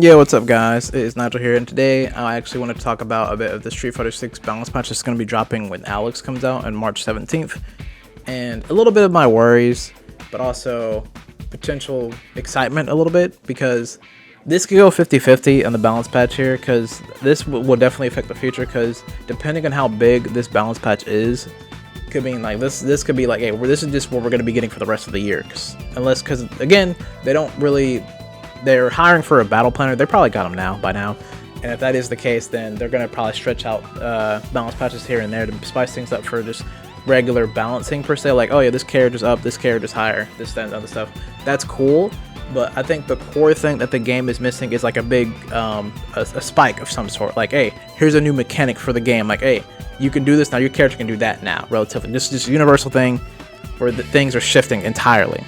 Yeah, what's up, guys? It is Nigel here, and today I actually want to talk about a bit of the Street Fighter 6 balance patch that's going to be dropping when Alex comes out on March 17th, and a little bit of my worries, but also potential excitement a little bit, because this could go 50-50 on the balance patch here, because this will definitely affect the future, because depending on how big this balance patch is, could mean like this could be like, hey, this is just what we're going to be getting for the rest of the year, because again, they're hiring for a battle planner. They probably got them by now. And if that is the case, then they're going to probably stretch out balance patches here and there to spice things up for just regular balancing per se. Like, oh yeah, this character's up, this character's higher, this, that, and other stuff. That's cool. But I think the core thing that the game is missing is like a big a spike of some sort. Like, hey, here's a new mechanic for the game. Like, hey, you can do this now. Your character can do that now. Relatively, just a universal thing where the things are shifting entirely,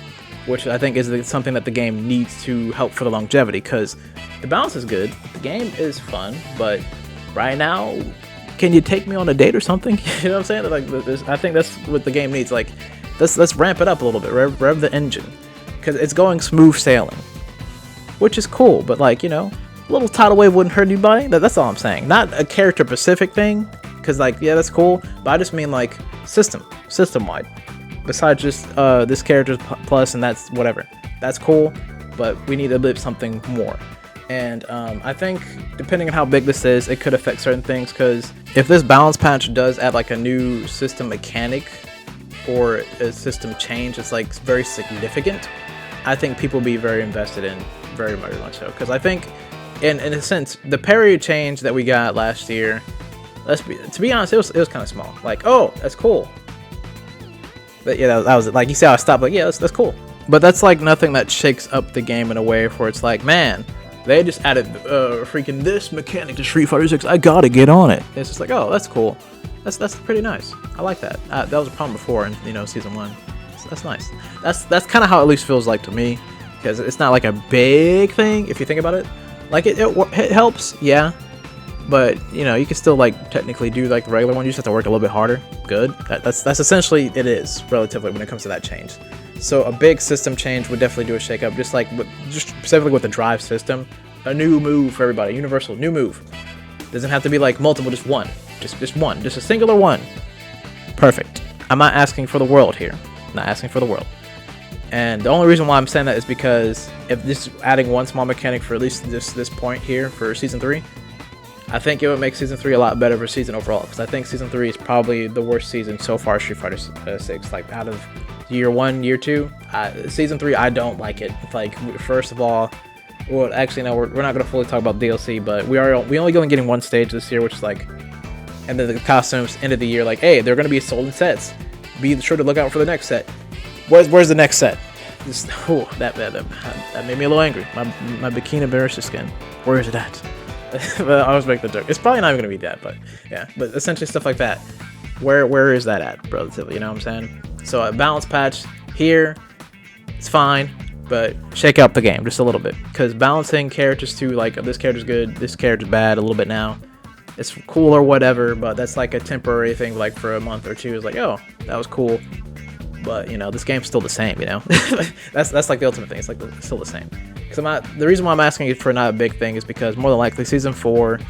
which I think is something that the game needs to help for the longevity, because the balance is good, the game is fun, but right now, can you take me on a date or something? You know what I'm saying? Like, I think that's what the game needs. Like, let's ramp it up a little bit, rev the engine, because it's going smooth sailing, which is cool. But like, you know, a little tidal wave wouldn't hurt anybody. That's all I'm saying. Not a character specific thing, because like, yeah, that's cool, but I just mean like system wide. Besides just this character's plus and that's whatever, that's cool, but we need a bit something more. And I think depending on how big this is, it could affect certain things, because if this balance patch does add like a new system mechanic or a system change, it's like very significant, I think people will be very invested in, very much so. Because I think in a sense, the parry change that we got last year, to be honest, it was kind of small. Like, oh, that's cool. But yeah, that was it. Like, you see how I stopped, like, yeah, that's cool. But that's like nothing that shakes up the game in a way where it's like, man, they just added freaking this mechanic to Street Fighter 6. I gotta get on it. It's just like, oh, that's cool. That's pretty nice. I like that. That was a problem before in, you know, season 1. So that's nice. That's kind of how it at least feels like to me, because it's not like a big thing if you think about it. Like it helps, yeah. But you know, you can still like technically do like the regular one. You just have to work a little bit harder. Good. That's essentially it is relatively when it comes to that change. So a big system change would definitely do a shake-up, just specifically with the drive system. A new move for everybody, universal new move. Doesn't have to be like multiple, just one, just one, just a singular one. Perfect. I'm not asking for the world here. I'm not asking for the world. And the only reason why I'm saying that is because if this is adding one small mechanic for at least this point here for season 3. I think it would make Season 3 a lot better for season overall, because I think Season 3 is probably the worst season so far Street Fighter 6. Like, out of Year 1, Year 2, Season 3, I don't like it. Like, first of all, well, actually, no, we're not going to fully talk about DLC, but we only going getting one stage this year, which is like, and then the costumes, end of the year, like, hey, they're going to be sold in sets. Be sure to look out for the next set. Where's the next set? Just, oh, that made me a little angry. My Bikini Barista skin. Where is it at? But I always make the joke. It's probably not even gonna be that, but yeah. But essentially stuff like that. Where is that at, relatively? You know what I'm saying? So a balance patch here, it's fine, but shake up the game just a little bit, because balancing characters too, like this character's good, this character's bad a little bit now. It's cool or whatever, but that's like a temporary thing, like for a month or two. It's like, oh, that was cool, but you know, this game's still the same. You know, that's like the ultimate thing. It's like still the same. The reason why I'm asking it for not a big thing is because more than likely Season 4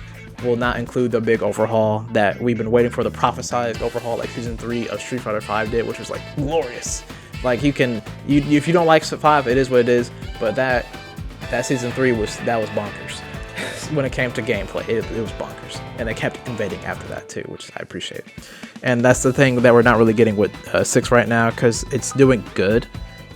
will not include the big overhaul that we've been waiting for, the prophesized overhaul like Season 3 of Street Fighter 5 did, which was like glorious. Like, if you don't like 5, it is what it is, but that Season 3 was bonkers. When it came to gameplay, it was bonkers, and they kept invading after that too, which I appreciate. And that's the thing that we're not really getting with 6 right now, because it's doing good.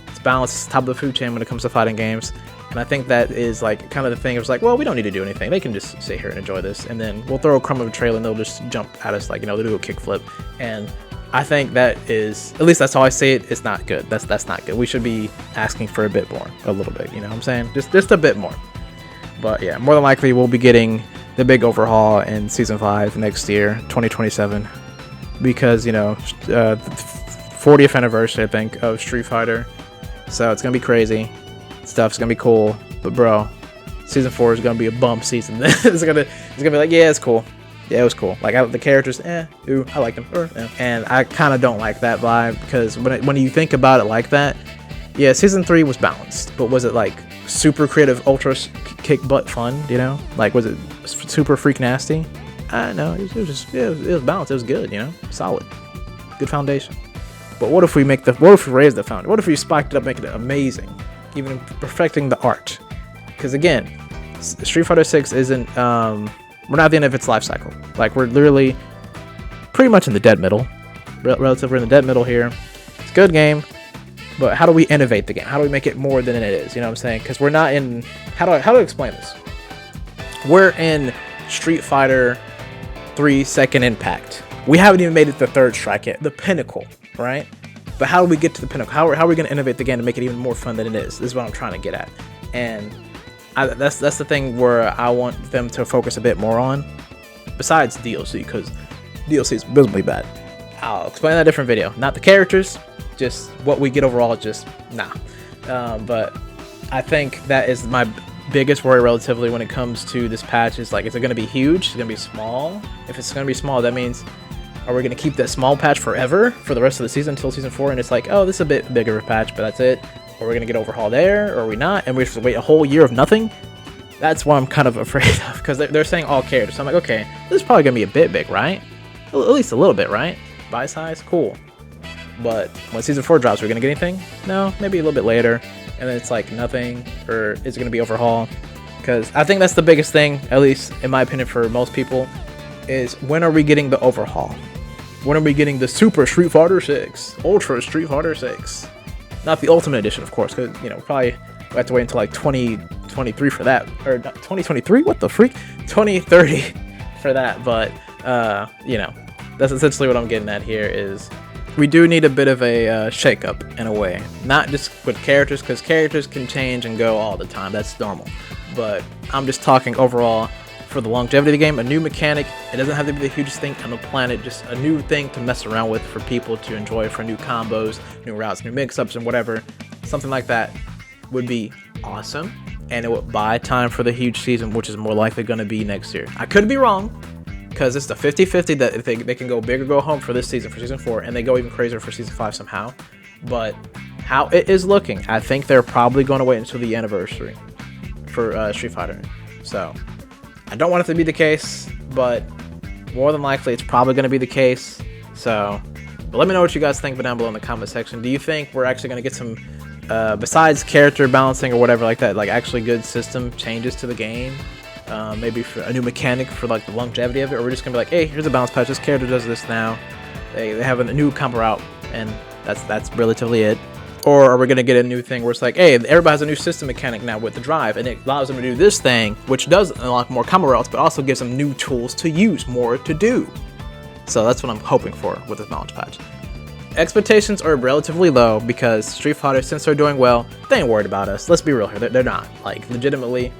It's balanced, it's top of the food chain when it comes to fighting games. And I think that is like kind of the thing. It was like, well, we don't need to do anything. They can just sit here and enjoy this, and then we'll throw a crumb of a trail and they'll just jump at us, like, you know, they'll do a kickflip. And I think that is, at least that's how I see it, it's not good. That's not good. We should be asking for a bit more, a little bit, you know what I'm saying? Just a bit more. But yeah, more than likely we'll be getting the big overhaul in Season 5 next year, 2027, because, you know, 40th anniversary, I think, of Street Fighter. So it's gonna be crazy. Stuff's gonna be cool, but bro, Season 4 is gonna be a bump season. it's gonna be like, yeah, it's cool. Yeah, it was cool. Like, the characters, ooh, I like them. And I kind of don't like that vibe, because when you think about it like that, yeah, Season 3 was balanced, but was it like super creative, ultra kick butt fun, you know? Like, was it super freak nasty? I don't know. It was balanced. It was good, you know? Solid. Good foundation. But what if we raise the foundation? What if we spiked it up, making it amazing? Even perfecting the art. Because again, Street Fighter 6 isn't, we're not at the end of its life cycle. Like, we're literally pretty much in the dead middle. Relatively, we're in the dead middle here. It's a good game. But how do we innovate the game? How do we make it more than it is? You know what I'm saying? Because we're not in... How do I explain this? We're in Street Fighter 3 Second Impact. We haven't even made it the third strike yet. The pinnacle, right? But how do we get to the pinnacle? How are we going to innovate the game to make it even more fun than it is? This is what I'm trying to get at. And that's the thing where I want them to focus a bit more on. Besides DLC, because DLC is visibly bad. I'll explain that in a different video. Not the characters. Just what we get overall, just nah. But I think that is my biggest worry relatively when it comes to this patch. Is like, is it going to be huge? Is it going to be small? If it's going to be small, that means, are we going to keep that small patch forever for the rest of the season until season 4? And it's like, oh, this is a bit bigger of a patch, but that's it. Or we're going to get Overhaul there, or are we not? And we have to wait a whole year of nothing? That's what I'm kind of afraid of, because they're saying all characters. So I'm like, okay, this is probably going to be a bit big, right? At least a little bit, right? By size, cool. But when season 4 drops, we're gonna get anything? No, maybe a little bit later. And then it's like nothing, or is it gonna be Overhaul? Because I think that's the biggest thing, at least in my opinion for most people, is when are we getting the Overhaul? When are we getting the Super Street Fighter 6? Ultra Street Fighter 6? Not the Ultimate Edition, of course, because, you know, we have to wait until like 2023 for that. Or 2023? What the freak? 2030 for that. But, you know, that's essentially what I'm getting at here is... We do need a bit of a shake-up in a way. Not just with characters, because characters can change and go all the time. That's normal. But I'm just talking overall for the longevity of the game. A new mechanic. It doesn't have to be the hugest thing on the planet. Just a new thing to mess around with for people to enjoy, for new combos, new routes, new mix-ups, and whatever. Something like that would be awesome. And it would buy time for the huge season, which is more likely going to be next year. I could be wrong. Because it's the 50-50 that if they can go big or go home for this season, for season 4, and they go even crazier for season 5 somehow. But how it is looking, I think they're probably going to wait until the anniversary for Street Fighter. So I don't want it to be the case, but more than likely it's probably going to be the case. So, but let me know what you guys think down below in the comment section. Do you think we're actually going to get some, besides character balancing or whatever like that, like actually good system changes to the game? Maybe for a new mechanic for like the longevity of it, or we're just gonna be like, hey, here's a balance patch, this character does this now, they have a new combo route, and that's relatively it. Or are we gonna get a new thing where it's like, hey, everybody has a new system mechanic now with the drive, and it allows them to do this thing, which does unlock more combo routes, but also gives them new tools to use, more to do. So that's what I'm hoping for with this balance patch. Expectations are relatively low because Street Fighter, since they're doing well, they ain't worried about us. Let's be real here, they're not. Like, legitimately,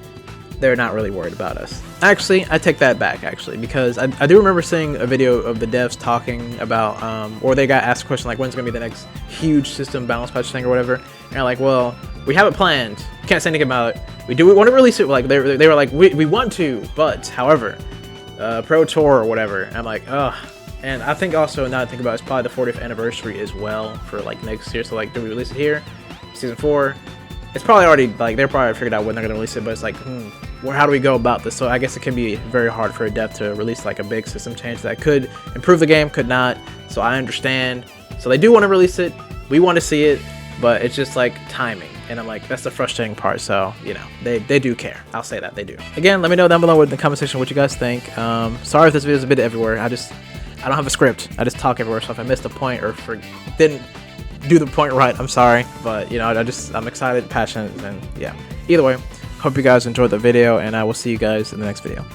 they're not really worried about us. Actually, I take that back, actually, because I do remember seeing a video of the devs talking about, or they got asked a question like, when's going to be the next huge system balance patch thing or whatever, and they're like, well, we have it planned, can't say anything about it, we want to release it, like, they were like, we want to, but, however, Pro Tour or whatever, and I'm like, ugh. And I think also, now that I think about it, it's probably the 40th anniversary as well for, like, next year, so, like, do we release it here? Season 4? It's probably already, like, they're probably figured out when they're going to release it, but it's like, how do we go about this? So I guess it can be very hard for a dev to release, like, a big system change that could improve the game, could not, so I understand. So they do want to release it, we want to see it, but it's just, like, timing, and I'm like, that's the frustrating part, so, you know, they do care. I'll say that, they do. Again, let me know down below in the comment section what you guys think. Sorry if this video is a bit everywhere, I don't have a script, I just talk everywhere, so if I missed a point or didn't do the point right, I'm sorry, but you know, I'm excited, passionate, and yeah. Either way, hope you guys enjoyed the video, and I will see you guys in the next video.